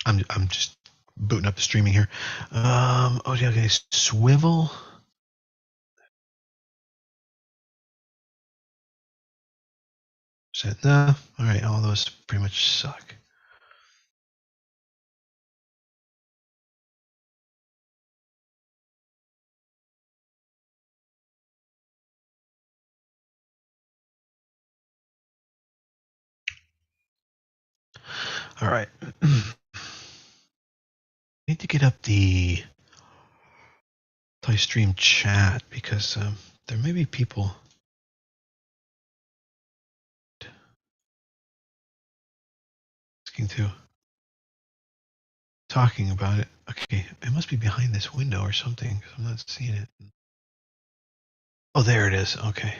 I'm just booting up the streaming here. Okay, swivel. Nah. All right, all those pretty much suck. All right. Need to get up the stream chat because there may be people asking to talking about it. Okay, it must be behind this window or something. I'm not seeing it. Oh, there it is. Okay.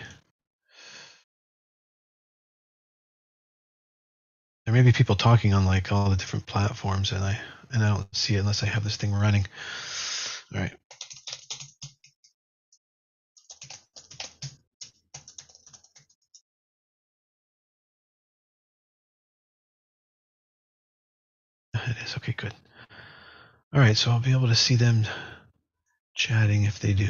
There may be people talking on like all the different platforms, and I don't see it unless I have this thing running. All right. It is. Okay, good. All right, so I'll be able to see them chatting if they do.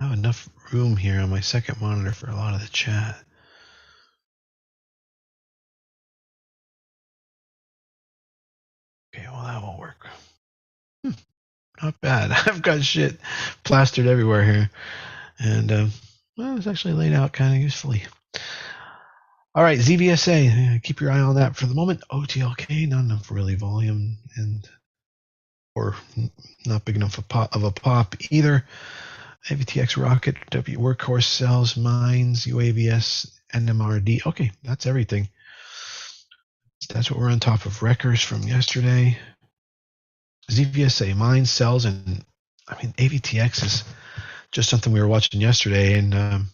I have enough room here on my second monitor for a lot of the chat. Okay, well, that won't work. Not bad. I've got shit plastered everywhere here. And, well, it's actually laid out kind of usefully. All right, ZVSA, keep your eye on that for the moment. OTLK, not enough really volume and or not big enough of a pop either. AVTX Rocket, W Workhorse Cells, Mines, UAVS, NMRD. Okay, that's everything. That's what we're on top of. Wreckers from yesterday. ZVSA, Mines, Cells, and I mean AVTX is just something we were watching yesterday, and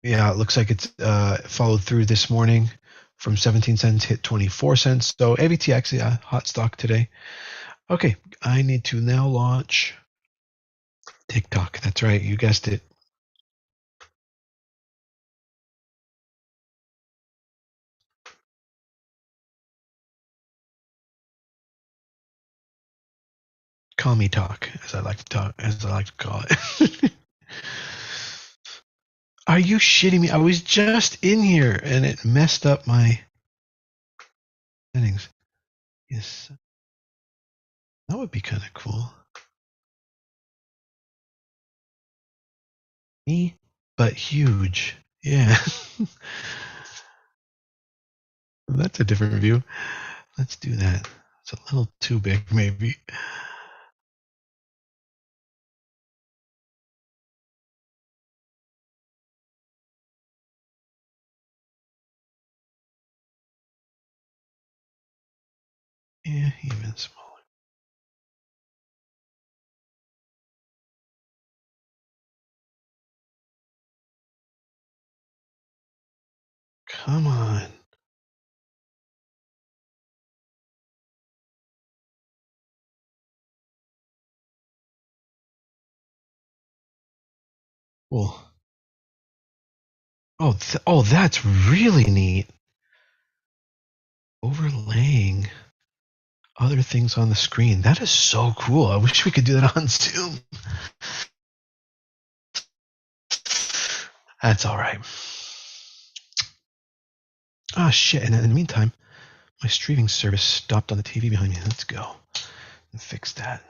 yeah, it looks like it's followed through this morning from 17 cents, hit 24 cents. So AVTX, yeah, hot stock today. Okay, I need to now launch TikTok. That's right, you guessed it. Call me talk, as I like to call it. Are you shitting me? I was just in here and it messed up my settings. Yes, that would be kind of cool. Me, but huge. Yeah. That's a different view. Let's do that. It's a little too big, maybe. Yeah, even smaller. Come on. Well, oh, that's really neat. Overlaying other things on the screen. That is so cool. I wish we could do that on Zoom. That's all right. Ah, shit. And in the meantime, my streaming service stopped on the TV behind me. Let's go and fix that.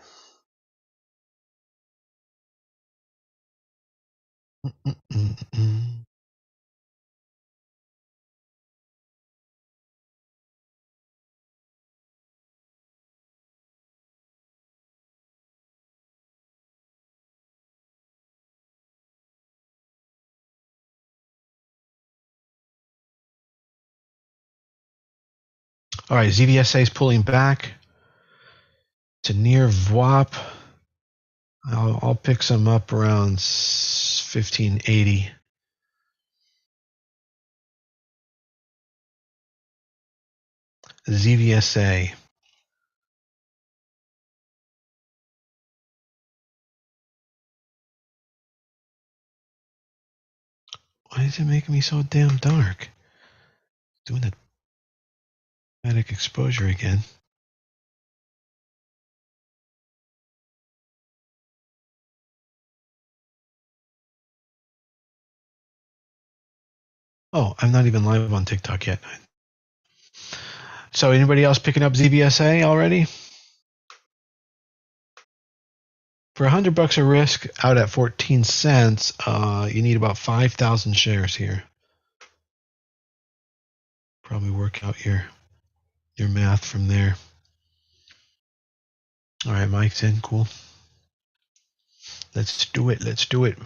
Mm-mm-mm-mm. All right, ZVSA is pulling back to near VWAP. I'll pick some up around 1580. ZVSA. Why is it making me so damn dark? Doing the automatic exposure again. Oh, I'm not even live on TikTok yet. So anybody else picking up ZVSA already? For $100 of risk out at 14 cents, you need about 5,000 shares here. Probably work out your math from there. All right, Mike's in. Cool. Let's do it. Let's do it.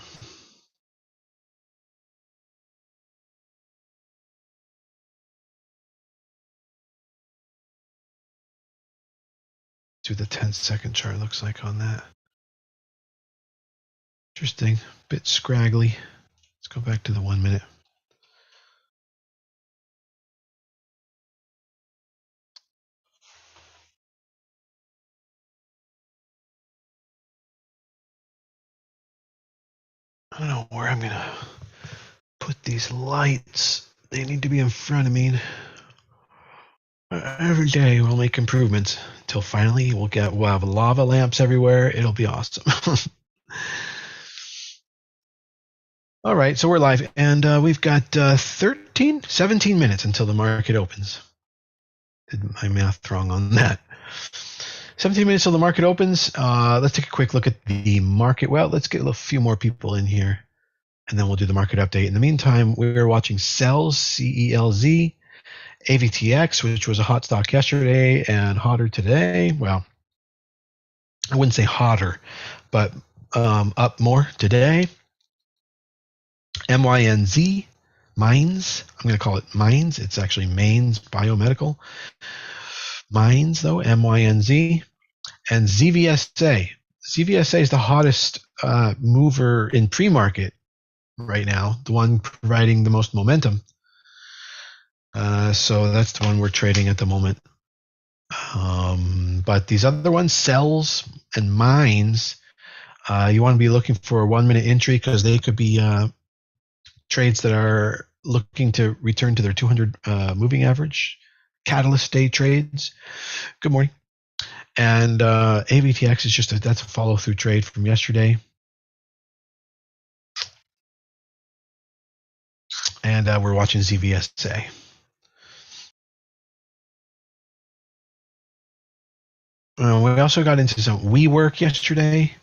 See what the 10-second chart looks like on that. Interesting. Bit scraggly. Let's go back to the 1 minute. I don't know where I'm going to put these lights. They need to be in front of me. Every day we'll make improvements until finally we'll have lava lamps everywhere. It'll be awesome. All right, so we're live, and we've got 17 minutes until the market opens. Did my math wrong on that? 17 minutes till the market opens. Let's take a quick look at the market. Well, let's get a few more people in here, and then we'll do the market update. In the meantime, we're watching CELZ, CELZ, AVTX, which was a hot stock yesterday and hotter today. Well, I wouldn't say hotter, but up more today. MYNZ, Mines. I'm going to call it Mines. It's actually Mains Biomedical. Mines, though, MYNZ. And ZVSA. ZVSA is the hottest mover in pre-market right now, the one providing the most momentum. So that's the one we're trading at the moment. But these other ones, CELZ and Mines, you want to be looking for a 1 minute entry because they could be trades that are looking to return to their 200 moving average. Catalyst day trades. Good morning. And AVTX is that's a follow through trade from yesterday. And we're watching ZVSA. We also got into some WeWork yesterday,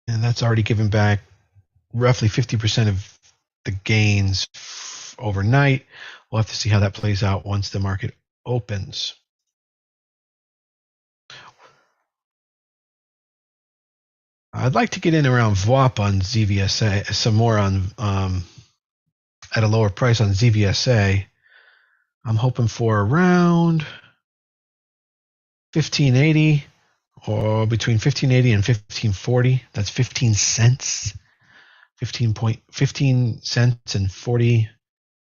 and that's already given back roughly 50% of the gains overnight. We'll have to see how that plays out once the market opens. I'd like to get in around VWAP on ZVSA, some more on at a lower price on ZVSA. I'm hoping for around 1580 or between 1580 and 1540. That's 15 cents. 15 cents and 40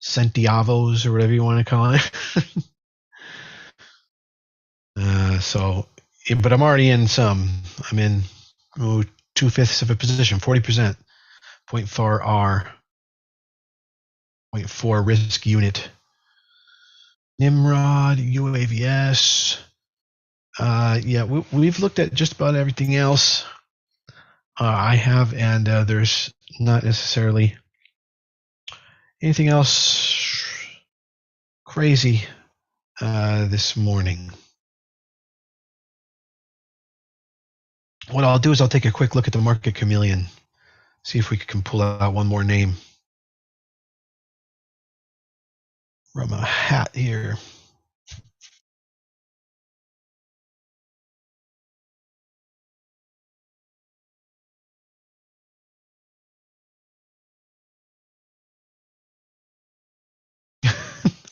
centavos or whatever you want to call it. But I'm already in some. I'm in 2/5 of a position, 40%, 0.4 R, 0.4 risk unit. Nimrod, UAVS. Yeah, we've looked at just about everything else. I have, and there's not necessarily anything else crazy this morning. What I'll do is I'll take a quick look at the market chameleon, see if we can pull out one more name from a hat here.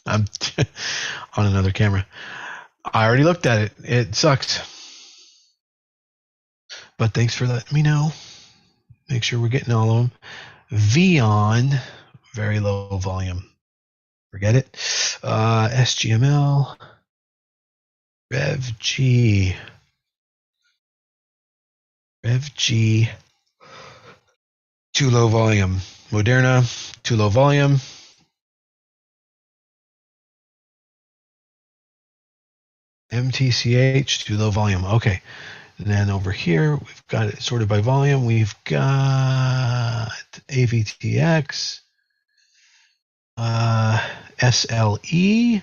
I'm on another camera. I already looked at it. It sucks. But thanks for letting me know. Make sure we're getting all of them. Vion, very low volume. Forget it. SGML. RevG. RevG. Too low volume. Moderna, too low volume. MTCH, too low volume. Okay. And then over here, we've got it sorted by volume. We've got AVTX, SLE,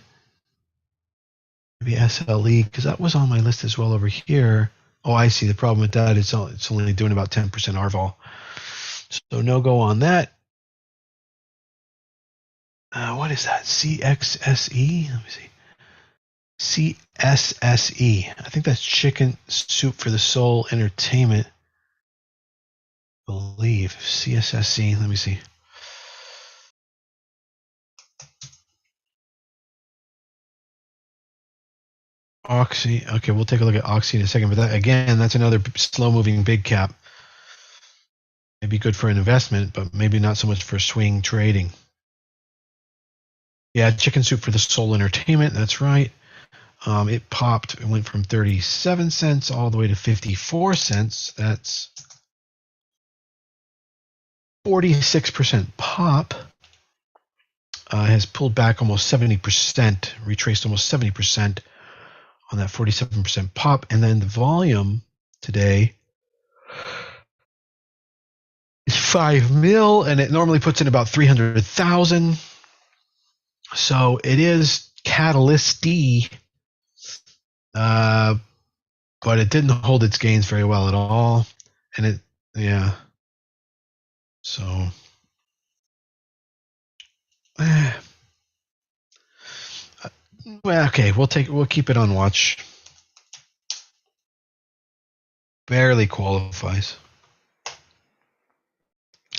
maybe SLE, because that was on my list as well over here. Oh, I see. The problem with that is it's only doing about 10% RVOL. So no go on that. What is that? CXSE? Let me see. CSSE. I think that's Chicken Soup for the Soul Entertainment. I believe. CSSE. Let me see. Oxy. Okay, we'll take a look at Oxy in a second. But that, again, that's another slow-moving big cap. Maybe good for an investment, but maybe not so much for swing trading. Yeah, Chicken Soup for the Soul Entertainment. That's right. It popped. It went from 37 cents all the way to 54 cents. That's 46% pop. Has pulled back almost 70%, retraced almost 70% on that 47% pop. And then the volume today is 5 mil, and it normally puts in about 300,000. So it is catalyst-y, but it didn't hold its gains very well at all. And it, yeah. So, well, okay, we'll keep it on watch. Barely qualifies.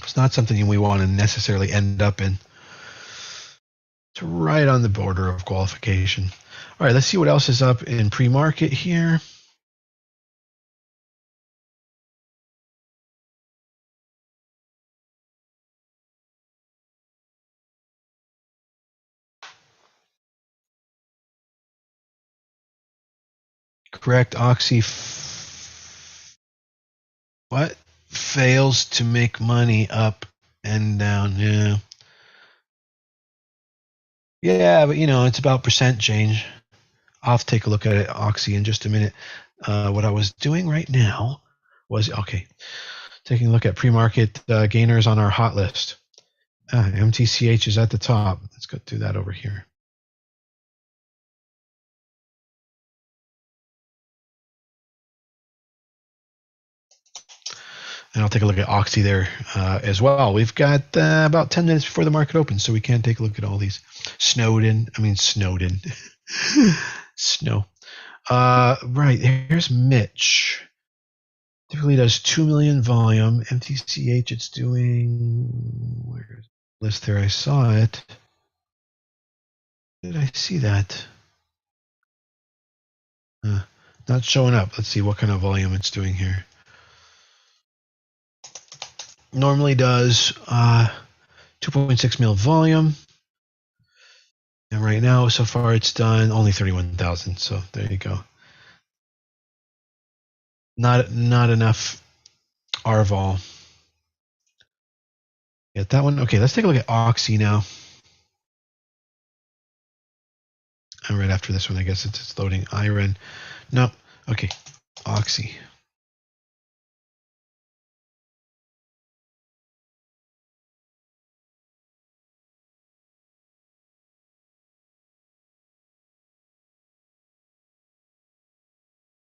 It's not something we want to necessarily end up in. It's right on the border of qualification. All right, let's see what else is up in pre-market here. Correct, Oxy. What? Fails to make money up and down. Yeah. Yeah, but it's about percent change. I'll have to take a look at it, Oxy, in just a minute. What I was doing right now was, okay, taking a look at pre-market gainers on our hot list. MTCH is at the top. Let's go do that over here. And I'll take a look at Oxy there as well. We've got about 10 minutes before the market opens, so we can take a look at all these. Snowden. Snow. Right, here's Mitch. Typically does 2 million volume. MTCH, it's doing, where's the list there? I saw it. Did I see that? Not showing up. Let's see what kind of volume it's doing here. Normally does 2.6 mil volume. And right now, so far, it's done only 31,000. So there you go. Not enough RVOL. Get that one. Okay, let's take a look at Oxy now. And right after this one, I guess it's loading. IREN. No. Okay. Oxy.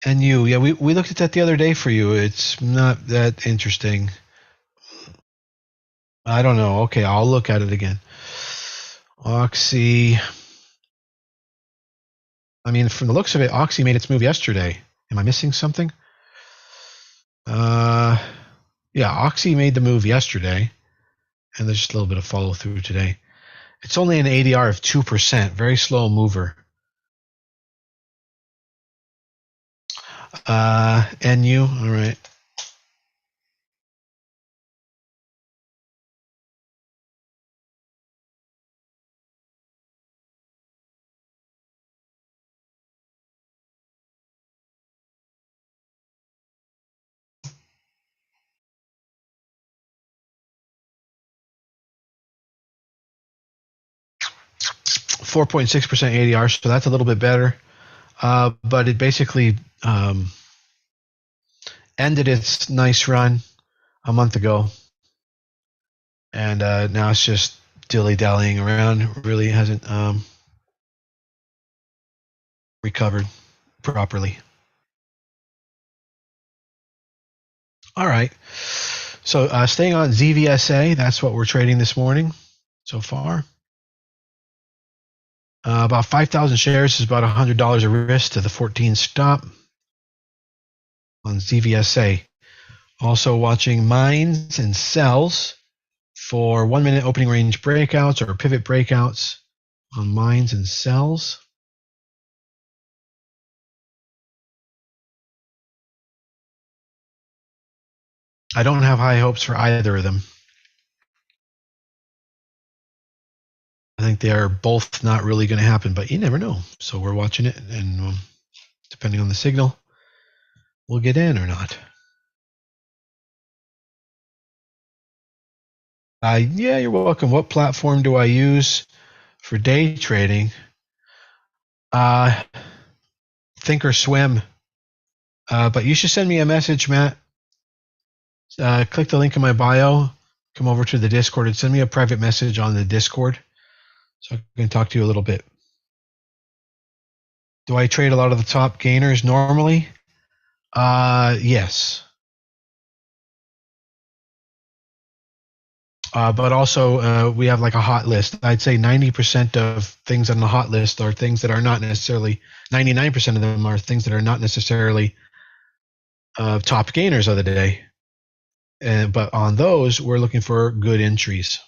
And yeah, we looked at that the other day for you. It's not that interesting. I don't know. Okay, I'll look at it again. Oxy. I mean, from the looks of it, Oxy made its move yesterday. Am I missing something? Yeah, Oxy made the move yesterday, and there's just a little bit of follow through today. It's only an ADR of 2%, very slow mover. NU, all right. .6% ADR, so that's a little bit better. but it basically ended its nice run a month ago, and now it's just dilly-dallying around. Really hasn't recovered properly. All right. So staying on ZVSA, that's what we're trading this morning so far. About 5,000 shares is about $100 a risk to the 14 stop on ZVSA. Also watching mines and sells for 1 minute opening range breakouts or pivot breakouts on mines and sells. I don't have high hopes for either of them. I think they are both not really going to happen, but you never know. So we're watching it, and depending on the signal, we'll get in or not. Yeah, you're welcome. What platform do I use for day trading? Thinkorswim. But you should send me a message, Matt. Click the link in my bio. Come over to the Discord and send me a private message on the Discord so I can talk to you a little bit. Do I trade a lot of the top gainers normally? Yes. But also, we have like a hot list. I'd say 90% of things on the hot list are things that are not necessarily, 99% of them are things that are not necessarily top gainers of the day. But on those, we're looking for good entries,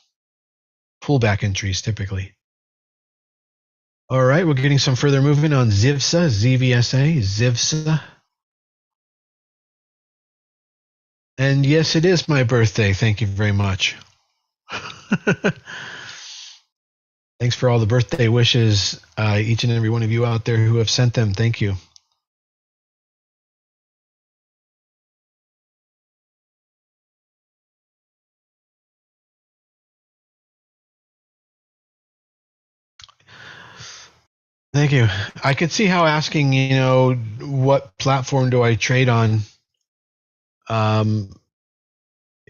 pullback entries typically. All right, we're getting some further movement on ZIVSA, ZVSA, ZIVSA. And yes, it is my birthday. Thank you very much. Thanks for all the birthday wishes, each and every one of you out there who have sent them. Thank you. Thank you. I could see how asking, what platform do I trade on,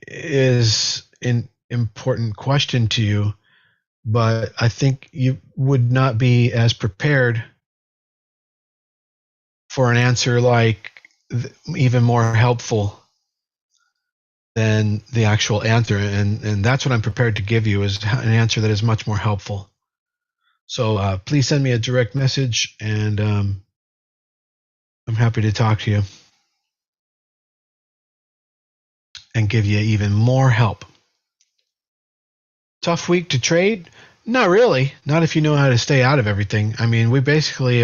is an important question to you, but I think you would not be as prepared for an answer like even more helpful than the actual answer, and that's what I'm prepared to give you, is an answer that is much more helpful. So please send me a direct message, and I'm happy to talk to you and give you even more help. Tough week to trade? Not really. Not if you know how to stay out of everything. I mean, we basically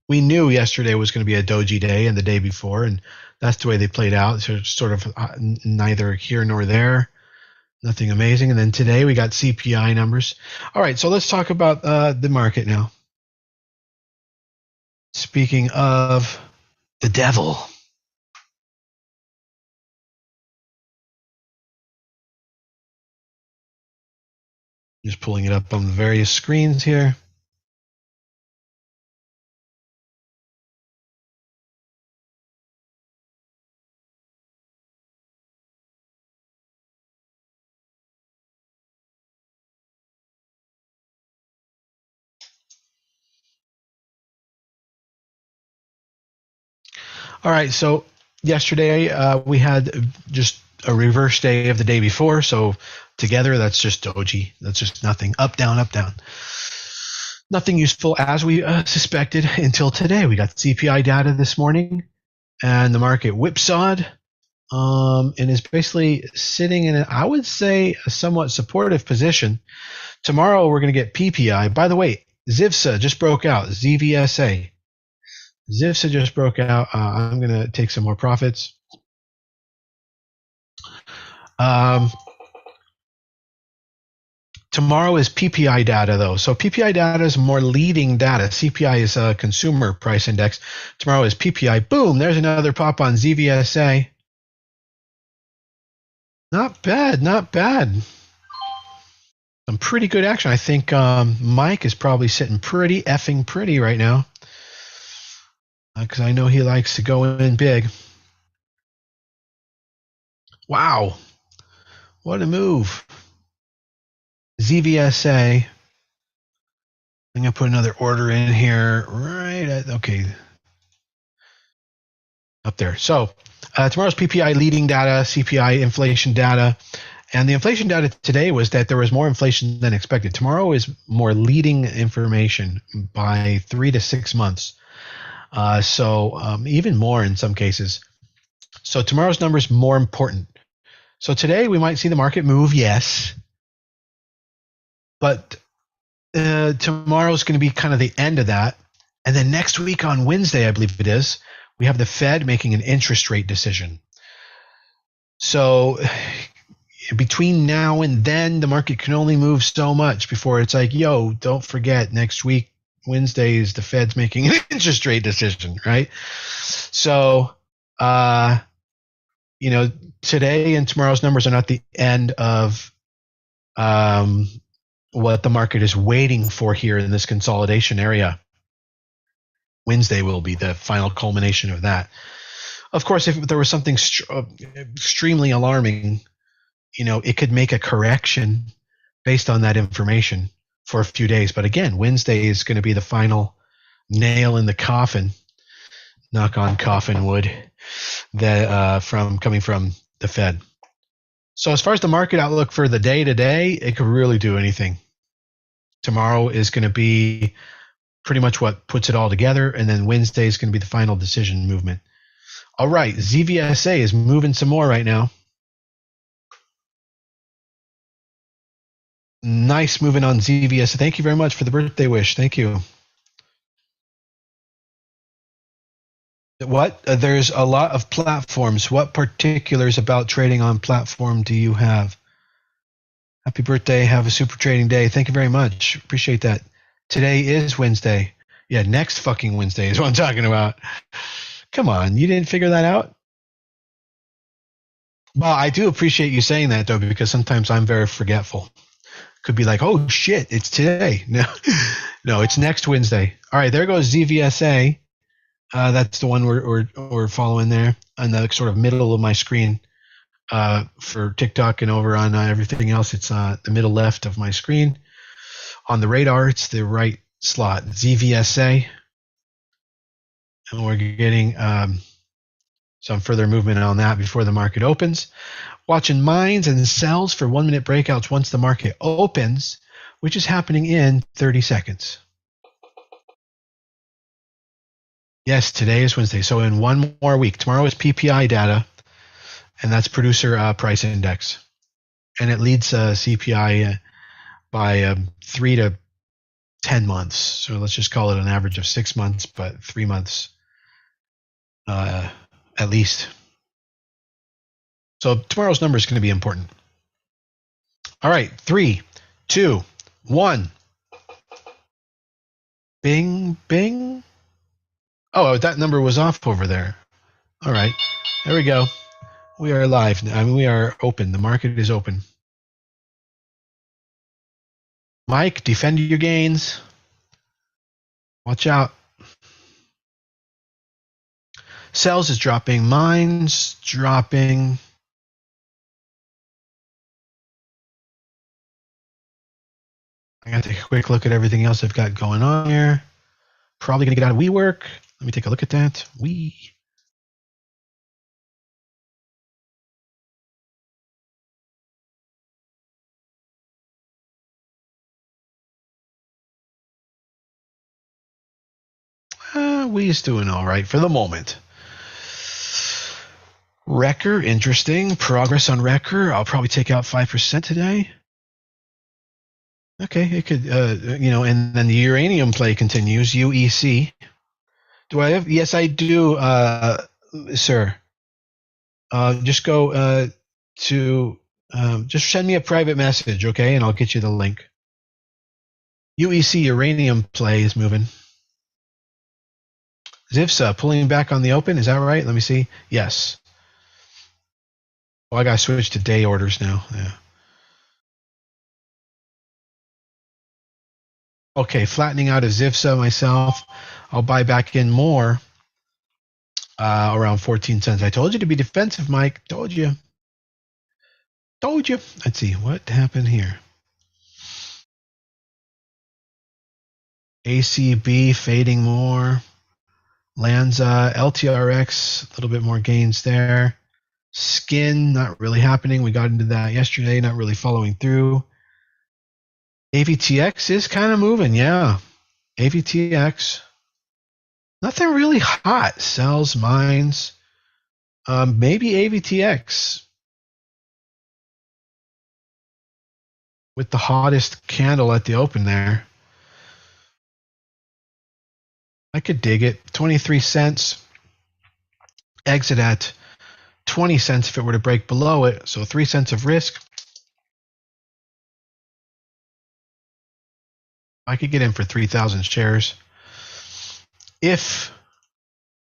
we knew yesterday was going to be a doji day and the day before, and that's the way they played out. So sort of neither here nor there. Nothing amazing. And then today we got CPI numbers. All right, so let's talk about the market now. Speaking of the devil. Just pulling it up on the various screens here. All right, so yesterday we had just a reverse day of the day before. So together, that's just doji. That's just nothing. Up, down, up, down. Nothing useful, as we suspected, until today. We got CPI data this morning, and the market whipsawed, and is basically sitting in, I would say, a somewhat supportive position. Tomorrow, we're going to get PPI. By the way, ZIVSA just broke out, ZVSA. ZIVSA just broke out. I'm going to take some more profits. Tomorrow is PPI data, though. So PPI data is more leading data. CPI is a consumer price index. Tomorrow is PPI. Boom, there's another pop on ZVSA. Not bad, not bad. Some pretty good action. I think Mike is probably sitting pretty effing pretty right now. because I know he likes to go in big. Wow, what a move. ZVSA. I'm going to put another order in here right at, okay, up there. So tomorrow's PPI leading data, CPI inflation data. And the inflation data today was that there was more inflation than expected. Tomorrow is more leading information by 3 to 6 months. So even more in some cases. So tomorrow's number is more important. So today we might see the market move, yes. But tomorrow's going to be kind of the end of that. And then next week on Wednesday, I believe it is, we have the Fed making an interest rate decision. So between now and then, the market can only move so much before it's like, yo, don't forget, next week, Wednesday, is the Fed's making an interest rate decision, right? So, today and tomorrow's numbers are not the end of what the market is waiting for here in this consolidation area. Wednesday will be the final culmination of that. Of course, if there was something extremely alarming, it could make a correction based on that information for a few days. But again, Wednesday is going to be the final nail in the coffin, knock on coffin wood, that coming from the Fed. So as far as the market outlook for the day today, it could really do anything. Tomorrow is going to be pretty much what puts it all together, and then Wednesday is going to be the final decision movement. All right, ZVSA is moving some more right now. Nice moving on ZVSA. Thank you very much for the birthday wish. Thank you. What? There's a lot of platforms. What particulars about trading on platform do you have? Happy birthday. Have a super trading day. Thank you very much. Appreciate that. Today is Wednesday. Yeah, next fucking Wednesday is what I'm talking about. Come on, you didn't figure that out? Well, I do appreciate you saying that, though, because sometimes I'm very forgetful. Could be like, oh, shit, it's today. No, it's next Wednesday. All right, there goes ZVSA. That's the one we're following there on the sort of middle of my screen for TikTok, and over on everything else, it's the middle left of my screen. On the radar, it's the right slot, ZVSA. And we're getting some further movement on that before the market opens. Watching mines and sells for 1 minute breakouts once the market opens, which is happening in 30 seconds. Yes, today is Wednesday. So in one more week, tomorrow is PPI data, and that's producer price index. And it leads CPI by 3 to 10 months. So let's just call it an average of 6 months, but 3 months at least. So tomorrow's number is going to be important. All right, 3, 2, 1. Bing, bing. Oh, that number was off over there. All right, there we go. We are live. I mean, we are open. The market is open. Mike, defend your gains. Watch out. Sells is dropping. Mines dropping. I got to take a quick look at everything else I've got going on here. Probably going to get out of WeWork. Let me take a look at that. We is doing all right for the moment. Wrecker, interesting. Progress on Wrecker. I'll probably take out 5% today. Okay, it could, and then the uranium play continues. UEC. Do I have? Yes, I do, sir. Just go to, just send me a private message, okay, and I'll get you the link. UEC uranium play is moving. Zivsa pulling back on the open. Is that right? Let me see. Yes. Oh, I got to switch to day orders now. Yeah. Okay, flattening out of Zivsa myself. I'll buy back in more. around 14 cents. I told you to be defensive, Mike. Told you. Told you. Let's see what happened here. ACB fading more. Lanza, LTRX, a little bit more gains there. Skin, not really happening. We got into that yesterday, not really following through. AVTX is kind of moving, yeah. AVTX. Nothing really hot. Sells, mines. Maybe AVTX with the hottest candle at the open there. I could dig it. 23 cents. Exit at 20 cents if it were to break below it. So 3 cents of risk. I could get in for 3,000 shares if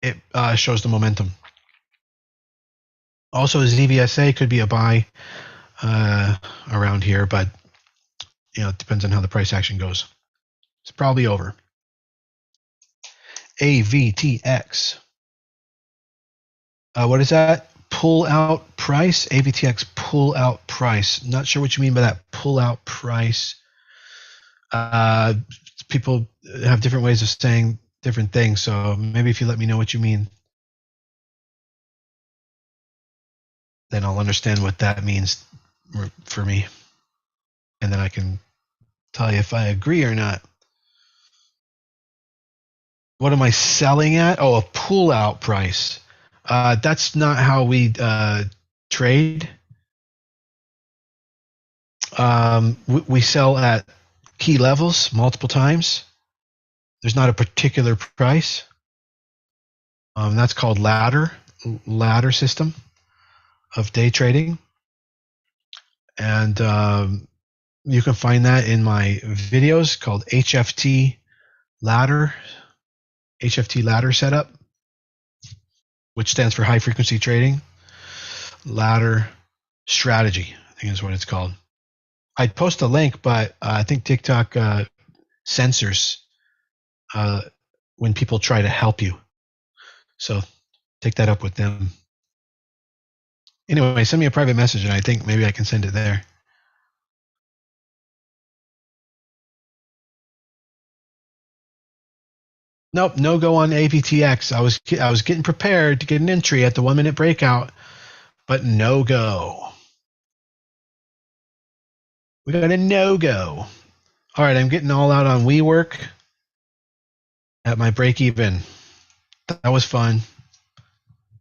it shows the momentum. Also, ZVSA could be a buy around here, but it depends on how the price action goes. It's probably over. AVTX. What is that? Pull out price? AVTX pull out price. Not sure what you mean by that pull out price. People have different ways of saying different things, so maybe if you let me know what you mean, then I'll understand what that means for me, and then I can tell you if I agree or not. What am I selling at? Oh, a pull out price. That's not how we trade. We sell at key levels multiple times. There's not a particular price. That's called ladder system of day trading. And you can find that in my videos called HFT ladder setup, which stands for high frequency trading. Ladder strategy, I think is what it's called. I'd post a link, but I think TikTok censors when people try to help you. So take that up with them. Anyway, send me a private message and I think maybe I can send it there. Nope, no go on AVTX. I was getting prepared to get an entry at the 1 minute breakout, but no go. We got a no go. All right, I'm getting all out on WeWork at my break even. That was fun.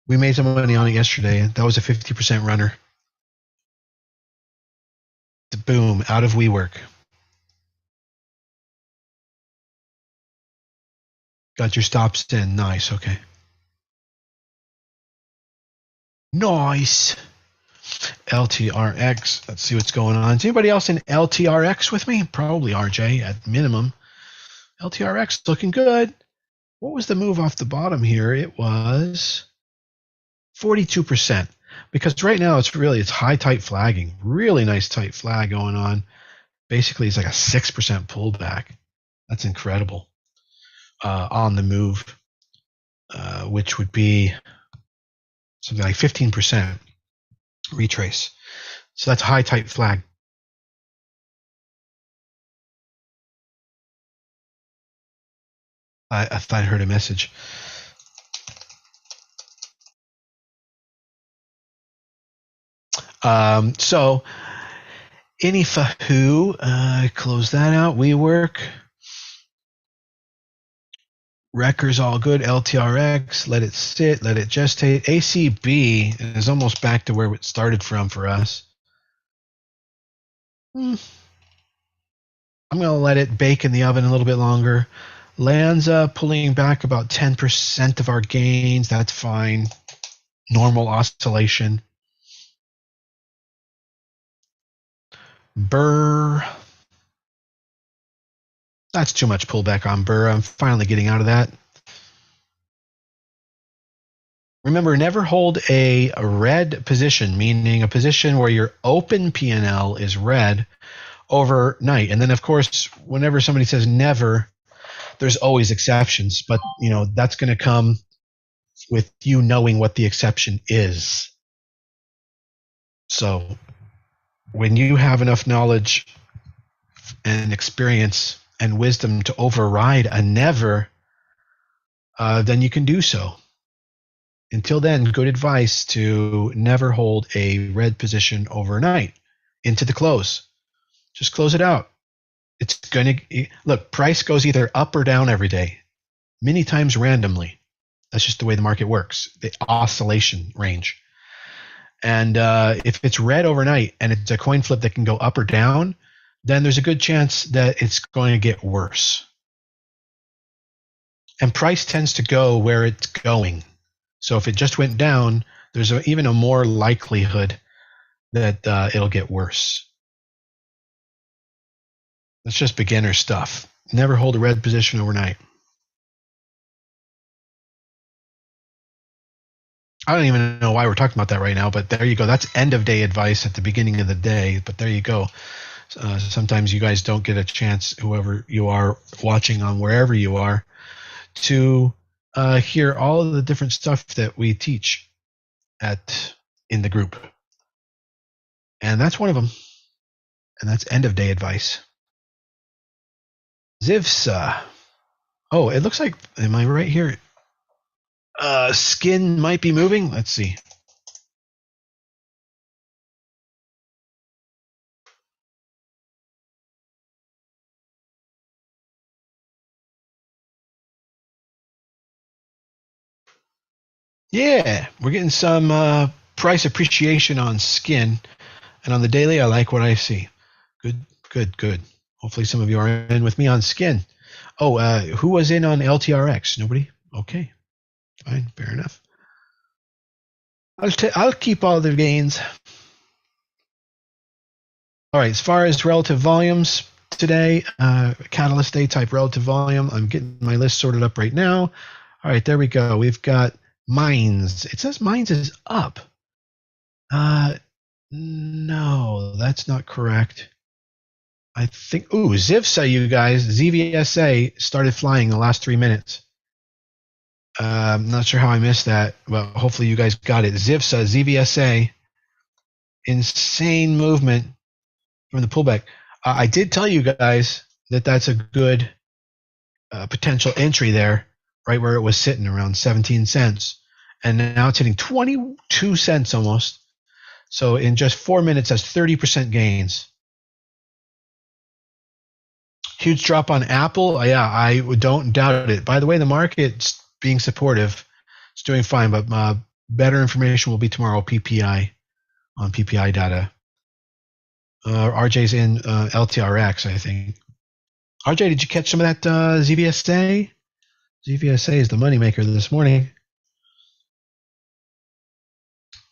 We made some money on it yesterday. That was a 50% runner. Boom, out of WeWork. Got your stops in. Nice, okay. Nice. LTRX. Let's see what's going on. Is anybody else in LTRX with me? Probably RJ at minimum. LTRX looking good. What was the move off the bottom here? It was 42%. Because right now it's high tight flagging. Really nice tight flag going on. Basically, it's like a 6% pullback. That's incredible. On the move, which would be something like 15% retrace. So that's a high tight flag. I thought I heard a message. So Anyfahoo, close that out. WeWork. Wrecker's all good. LTRX, let it sit, let it gestate. ACB is almost back to where it started from for us. I'm going to let it bake in the oven a little bit longer. Lanza pulling back about 10% of our gains. That's fine. Normal oscillation. Burr. That's too much pullback on Burr. I'm finally getting out of that. Remember, never hold a red position, meaning a position where your open P&L is red overnight. And then, of course, whenever somebody says never, there's always exceptions. But, that's going to come with you knowing what the exception is. So when you have enough knowledge and experience and wisdom to override a never, then you can do so. Until then, good advice to never hold a red position overnight into the close. Just close it out. It's going to look, price goes either up or down every day, many times randomly. That's just the way the market works, the oscillation range. And if it's red overnight and it's a coin flip that can go up or down, then there's a good chance that it's going to get worse. And price tends to go where it's going. So if it just went down, there's even a more likelihood that it'll get worse. That's just beginner stuff. Never hold a red position overnight. I don't even know why we're talking about that right now, but there you go. That's end of day advice at the beginning of the day, but there you go. Sometimes you guys don't get a chance, whoever you are watching on wherever you are, to hear all of the different stuff that we teach in the group. And that's one of them. And that's end of day advice. Zivsa. Oh, it looks like, am I right here? Skin might be moving. Let's see. Yeah, we're getting some price appreciation on skin. And on the daily, I like what I see. Good. Hopefully some of you are in with me on skin. Oh, who was in on LTRX? Nobody? Okay. Fine, fair enough. I'll keep all the gains. All right, as far as relative volumes today, Catalyst Day type relative volume, I'm getting my list sorted up right now. All right, there we go. We've got Mines. It says Mines is up. No, that's not correct. I think, Zivsa, you guys, ZVSA started flying in the last 3 minutes. I'm not sure how I missed that, but hopefully you guys got it. Zivsa, ZVSA, insane movement from the pullback. I did tell you guys that that's a good potential entry there, right where it was sitting around 17 cents. And now it's hitting 22 cents almost. So in just 4 minutes, that's 30% gains. Huge drop on Apple. Yeah, I don't doubt it. By the way, the market's being supportive. It's doing fine, but better information will be tomorrow, PPI, on PPI data. RJ's in LTRX, I think. RJ, did you catch some of that ZVSA? ZVSA is the moneymaker this morning.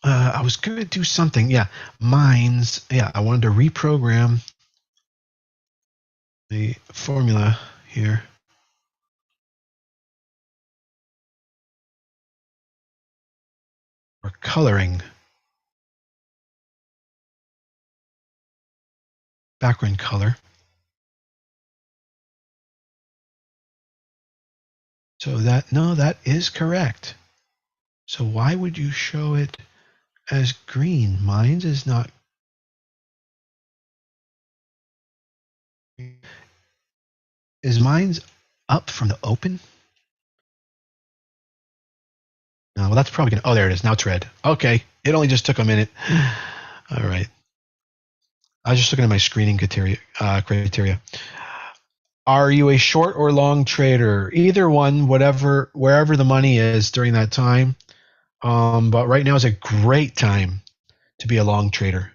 I was going to do something. Yeah, Mines. Yeah, I wanted to reprogram the formula here. Or coloring. Background color. So that is correct. So why would you show it as green? Mines is not. Is Mines up from the open? No, well, that's probably going to. Oh, there it is. Now it's red. Okay. It only just took a minute. All right. I was just looking at my screening criteria. Are you a short or long trader? Either one, wherever the money is during that time. But right now is a great time to be a long trader.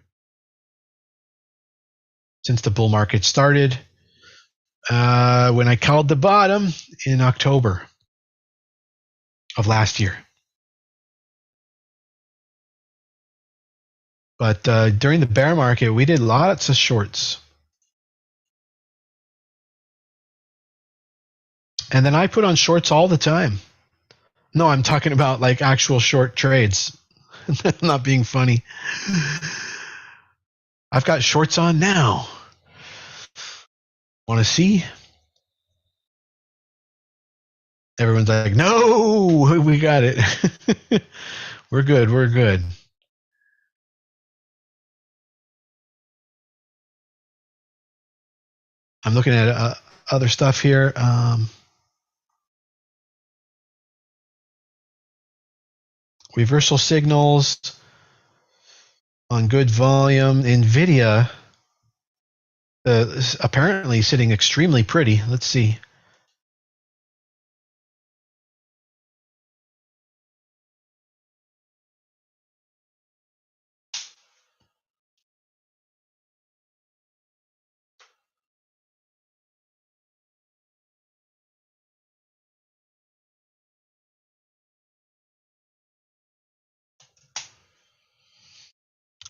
Since the bull market started, when I called the bottom in October of last year. But during the bear market, we did lots of shorts. And then I put on shorts all the time. No, I'm talking about like actual short trades. I'm not being funny. I've got shorts on now. Want to see? Everyone's like, no, we got it. We're good. We're good. I'm looking at other stuff here. Reversal signals on good volume. NVIDIA is apparently sitting extremely pretty. Let's see.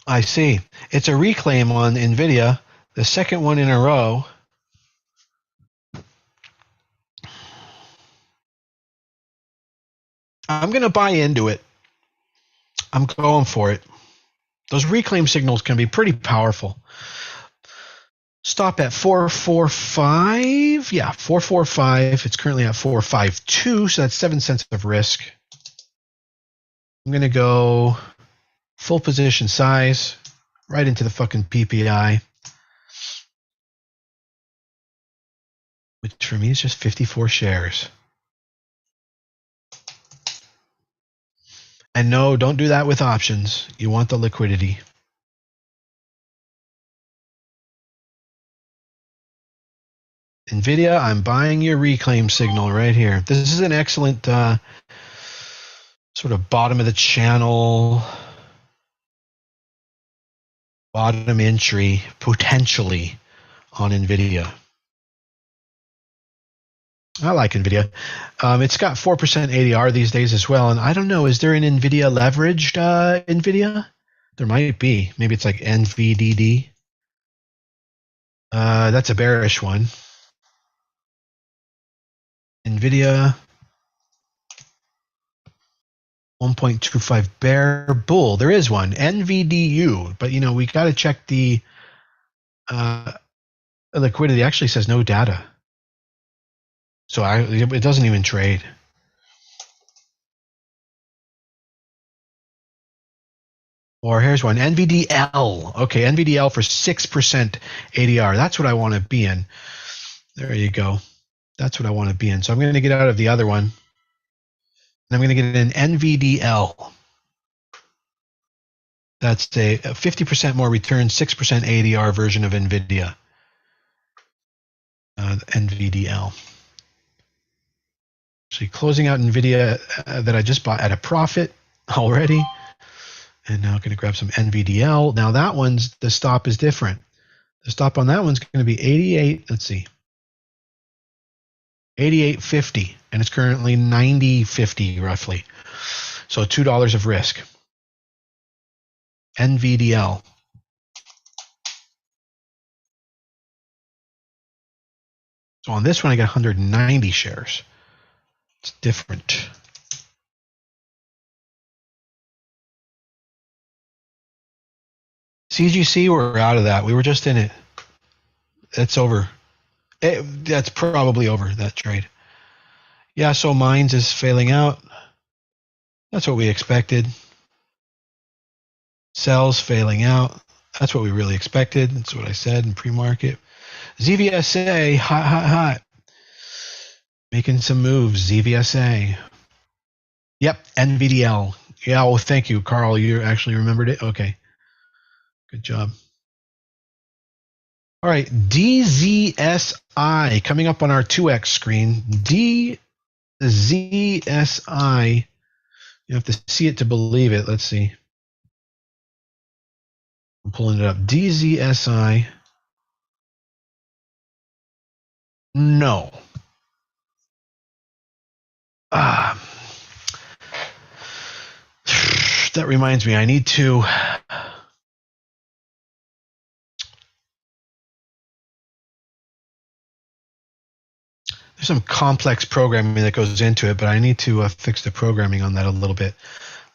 I see. It's a reclaim on NVIDIA, the second one in a row. I'm going to buy into it. I'm going for it. Those reclaim signals can be pretty powerful. Stop at 445. Yeah, 445. It's currently at 452, so that's 7 cents of risk. I'm going to go full position size right into the fucking PPI, which for me is just 54 shares. And no, don't do that with options. You want the liquidity. NVIDIA, I'm buying your reclaim signal right here. This is an excellent sort of bottom of the channel, bottom entry, potentially, on NVIDIA. I like NVIDIA. It's got 4% ADR these days as well. And I don't know, is there an NVIDIA leveraged NVIDIA? There might be. Maybe it's like NVDD. That's a bearish one. NVIDIA 1.25 bear bull. There is one. NVDU. But, we got to check the liquidity. It actually says no data. So it doesn't even trade. Or here's one, NVDL. Okay, NVDL for 6% ADR. That's what I want to be in. There you go. That's what I want to be in. So I'm going to get out of the other one. And I'm going to get an NVDL. That's a 50% more return, 6% ADR version of NVIDIA. NVDL. So closing out NVIDIA that I just bought at a profit already. And now I'm going to grab some NVDL. Now that one's, the stop is different. The stop on that one's going to be 88. Let's see. 88.50, and it's currently 90.50 roughly. So $2 of risk. NVDL. So on this one, I got 190 shares. It's different. CGC, we're out of that. We were just in it. It's over. That's probably over, that trade. Yeah, so Mines is failing out. That's what we expected. Cells failing out. That's what we really expected. That's what I said in pre-market. ZVSA, hot. Making some moves, ZVSA. Yep, NVDL. Yeah, well, thank you, Carl. You actually remembered it? Okay. Good job. All right, DZSI coming up on our 2X screen. DZSI. You have to see it to believe it. Let's see. I'm pulling it up. DZSI. No. That reminds me, I need to. There's some complex programming that goes into it, but I need to fix the programming on that a little bit.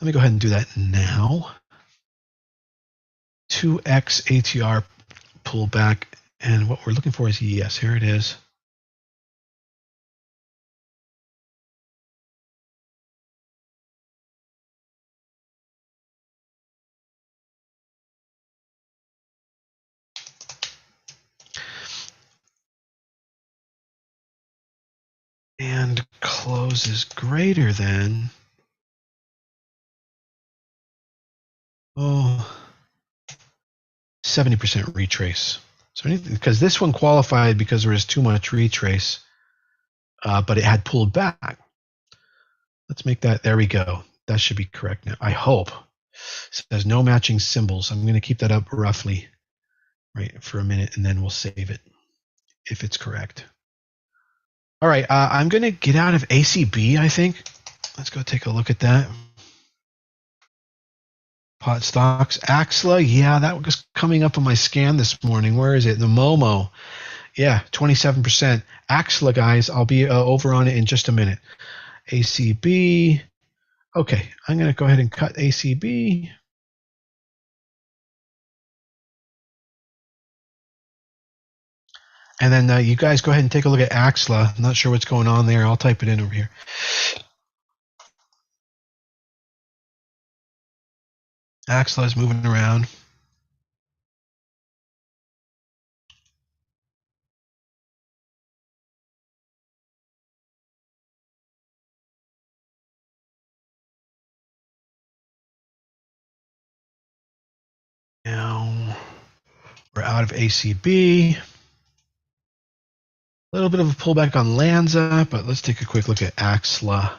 Let me go ahead and do that now. 2X ATR pullback, and what we're looking for is yes, here it is. close is greater than 70% retrace. So because this one qualified because there was too much retrace, but it had pulled back. Let's make that. There we go. That should be correct now. I hope. So there's no matching symbols. I'm going to keep that up roughly, right, for a minute, and then we'll save it if it's correct. All right, I'm going to get out of ACB, I think. Let's go take a look at that. Pot stocks. Axla, yeah, that was coming up on my scan this morning. Where is it? The Momo. Yeah, 27%. Axla, guys, I'll be over on it in just a minute. ACB. Okay, I'm going to go ahead and cut ACB. And then you guys go ahead and take a look at Axla. I'm not sure what's going on there. I'll type it in over here. Axla is moving around. Now we're out of ACB. A little bit of a pullback on Lanza, but let's take a quick look at Axla.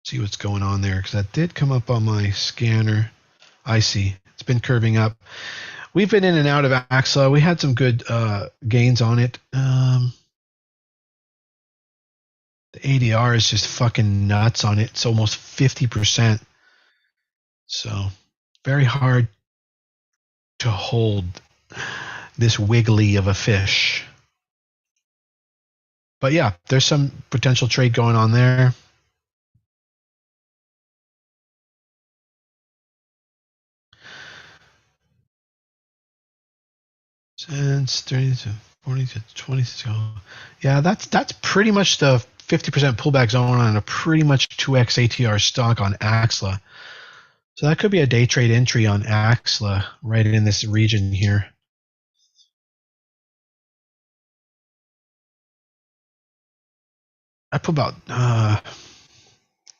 See what's going on there, because that did come up on my scanner. I see. It's been curving up. We've been in and out of Axla. We had some good gains on it. The ADR is just fucking nuts on it. It's almost 50%. So very hard to hold this wiggly of a fish. But yeah, there's some potential trade going on there. Since 30 to 40 to 20 to yeah, that's pretty much the 50% pullback zone on a pretty much 2x ATR stock on Axla. So that could be a day trade entry on Axla right in this region here. I put about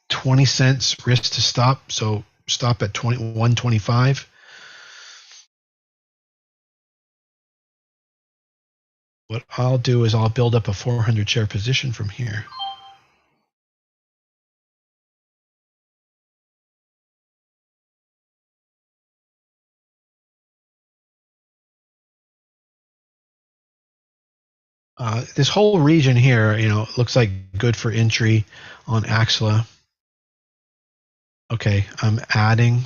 20 cents risk to stop, so stop at 125. What I'll do is I'll build up a 400 share position from here. This whole region here, looks like good for entry on Axla. Okay, I'm adding.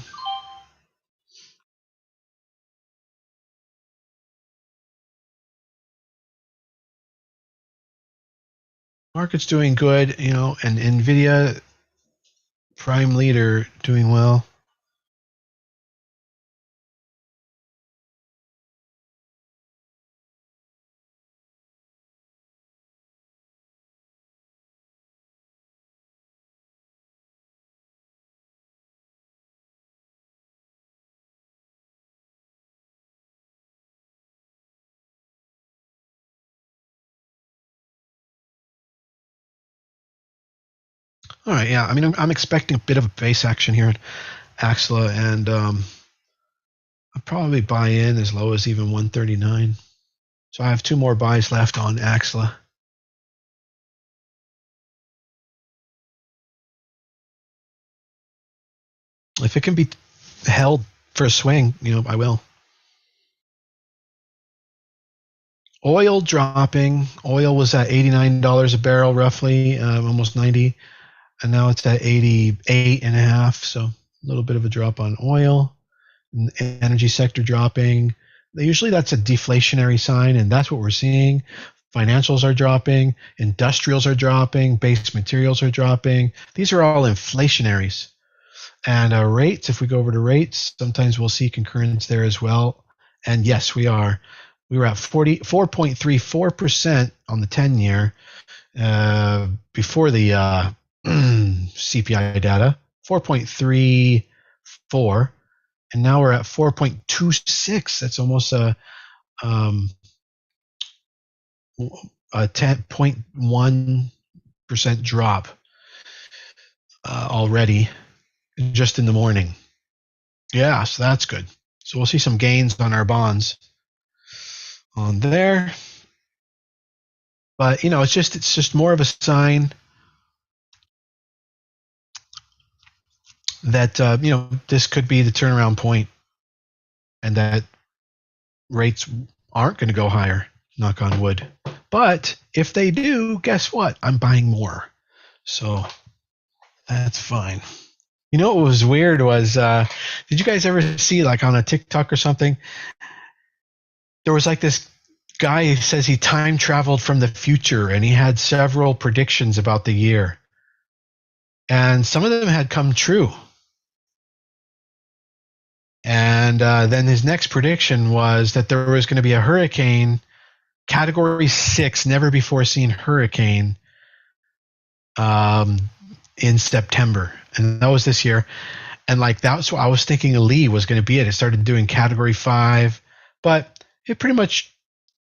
Market's doing good, and NVIDIA prime leader doing well. All right, yeah. I mean, I'm expecting a bit of a base action here at Axla, and I'll probably buy in as low as even 139. So I have 2 more buys left on Axla. If it can be held for a swing, I will. Oil dropping. Oil was at $89 a barrel, roughly, almost 90, and now it's at 88.5. So a little bit of a drop on oil. Energy sector dropping. Usually that's a deflationary sign, and that's what we're seeing. Financials are dropping. Industrials are dropping. Base materials are dropping. These are all inflationaries. And rates, if we go over to rates, sometimes we'll see concurrence there as well. And yes, we are. We were at 4.34% on the 10-year before the CPI data, 4.34, and now we're at 4.26. That's almost a 10.1% 6% drop already just in the morning. Yeah, so that's good. So we'll see some gains on our bonds on there. But, it's just more of a sign that, this could be the turnaround point and that rates aren't going to go higher, knock on wood. But if they do, guess what? I'm buying more. So that's fine. You know what was weird was, did you guys ever see, like on a TikTok or something, there was like this guy who says he time traveled from the future and he had several predictions about the year. And some of them had come true. And then his next prediction was that there was going to be a hurricane, Category 6, never before seen hurricane, in September. And that was this year. And like that's what I was thinking Lee was going to be it. It started doing Category 5, but it pretty much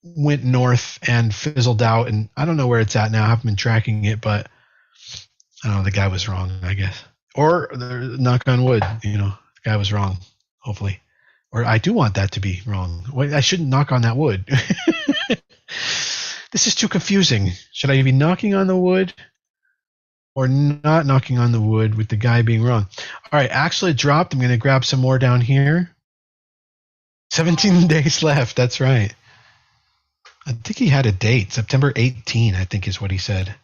went north and fizzled out. And I don't know where it's at now. I haven't been tracking it, but I don't know. The guy was wrong, I guess. Or knock on wood, the guy was wrong, hopefully. Or I do want that to be wrong. Wait, I shouldn't knock on that wood. This is too confusing. Should I be knocking on the wood or not knocking on the wood with the guy being wrong? All right, actually dropped. I'm going to grab some more down here. 17 days left. That's right. I think he had a date. September 18, I think is what he said.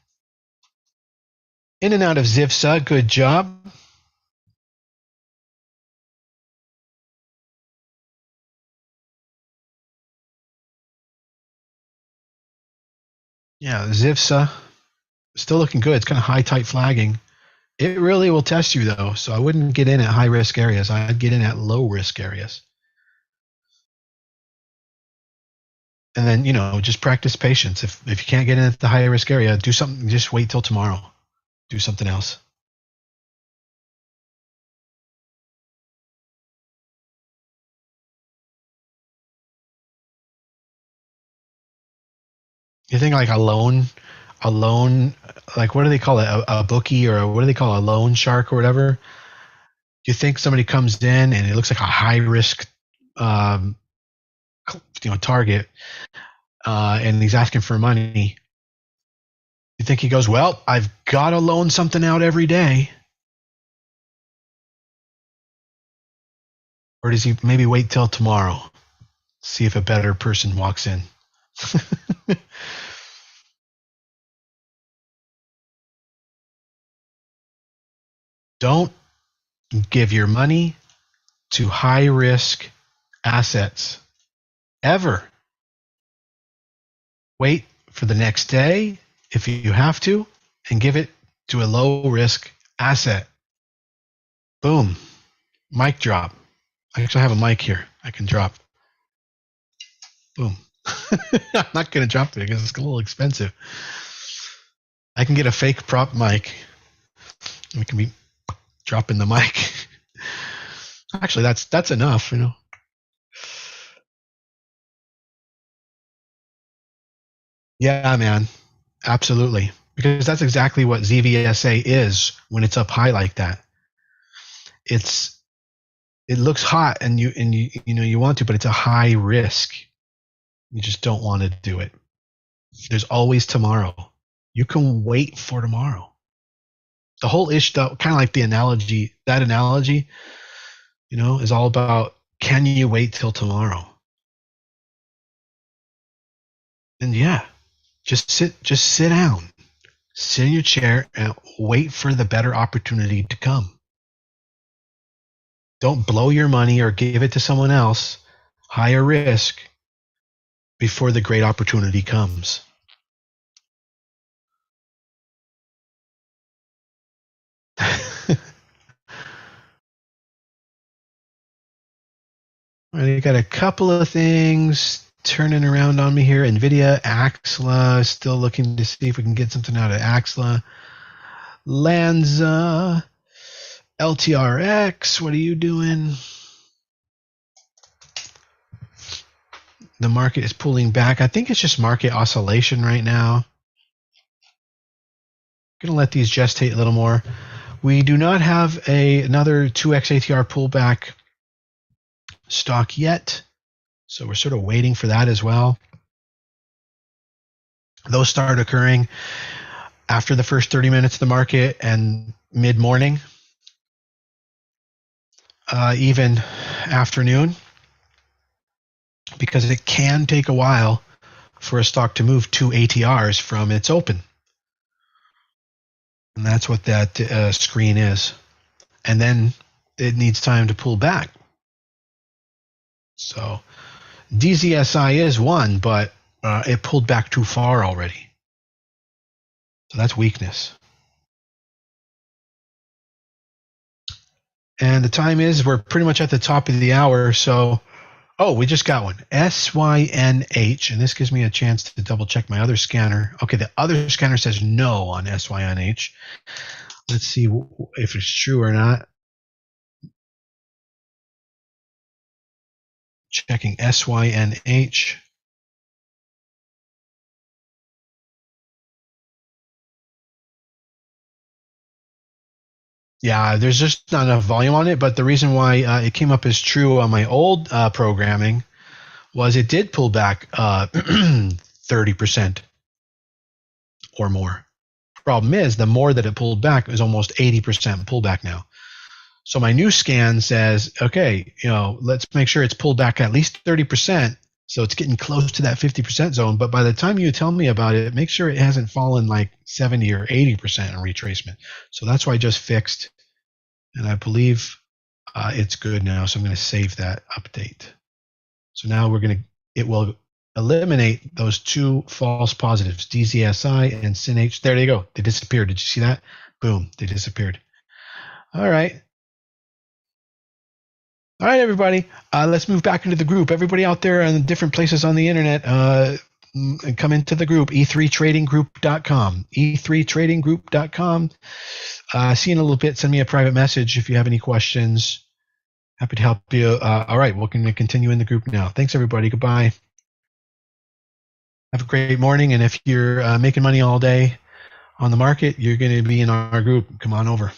In and out of Zivsa. Good job. Yeah, Zivsa. Still looking good. It's kind of high, tight flagging. It really will test you, though, so I wouldn't get in at high-risk areas. I'd get in at low-risk areas. And then, just practice patience. If you can't get in at the high-risk area, do something. Just wait till tomorrow. Do something else. You think like a loan, like what do they call it? A bookie, or what do they call a loan shark or whatever? You think somebody comes in and it looks like a high-risk target, and he's asking for money. You think he goes, well, I've got to loan something out every day? Or does he maybe wait till tomorrow, see if a better person walks in? Don't give your money to high-risk assets, ever. Wait for the next day, if you have to, and give it to a low-risk asset. Boom. Mic drop. I actually have a mic here I can drop. Boom. I'm not going to drop it because it's a little expensive. I can get a fake prop mic. We can be dropping the mic. Actually, that's enough, Yeah, man. Absolutely. Because that's exactly what ZVSA is when it's up high like that. It looks hot and you want to, but it's a high risk. You just don't want to do it. There's always tomorrow. You can wait for tomorrow. The whole issue, kind of like that analogy, is all about, can you wait till tomorrow? And yeah, just sit down, sit in your chair and wait for the better opportunity to come. Don't blow your money or give it to someone else, higher risk, before the great opportunity comes. I got a couple of things turning around on me here. NVIDIA, Axla, still looking to see if we can get something out of Axla. Lanza, LTRX, what are you doing? The market is pulling back. I think it's just market oscillation right now. going to let these gestate a little more. We do not have another 2x ATR pullback stock yet, so we're sort of waiting for that as well. Those start occurring after the first 30 minutes of the market and mid-morning, even afternoon, because it can take a while for a stock to move 2 ATRs from its open. And that's what that screen is. And then it needs time to pull back. So DZSI is one, but it pulled back too far already. So that's weakness. And the time is, we're pretty much at the top of the hour. So, oh, we just got one. SYNH, and this gives me a chance to double check my other scanner. Okay, the other scanner says no on SYNH. Let's see if it's true or not. Checking SYNH. Yeah, there's just not enough volume on it, but the reason why it came up as true on my old programming was it did pull back 30% or more. Problem is, the more that it pulled back, it was almost 80% pullback now. So my new scan says, okay, let's make sure it's pulled back at least 30%, so it's getting close to that 50% zone. But by the time you tell me about it, make sure it hasn't fallen like 70 or 80% in retracement. So that's why I just fixed, and I believe it's good now. So I'm going to save that update. So now it will eliminate those two false positives, DZSI and SYNH. There they go. They disappeared. Did you see that? Boom, they disappeared. All right. All right, everybody. Let's move back into the group. Everybody out there in different places on the internet, come into the group, e3tradinggroup.com. e3tradinggroup.com. See you in a little bit. Send me a private message if you have any questions. Happy to help you. All right, we're going to continue in the group now. Thanks, everybody. Goodbye. Have a great morning. And if you're making money all day on the market, you're going to be in our group. Come on over.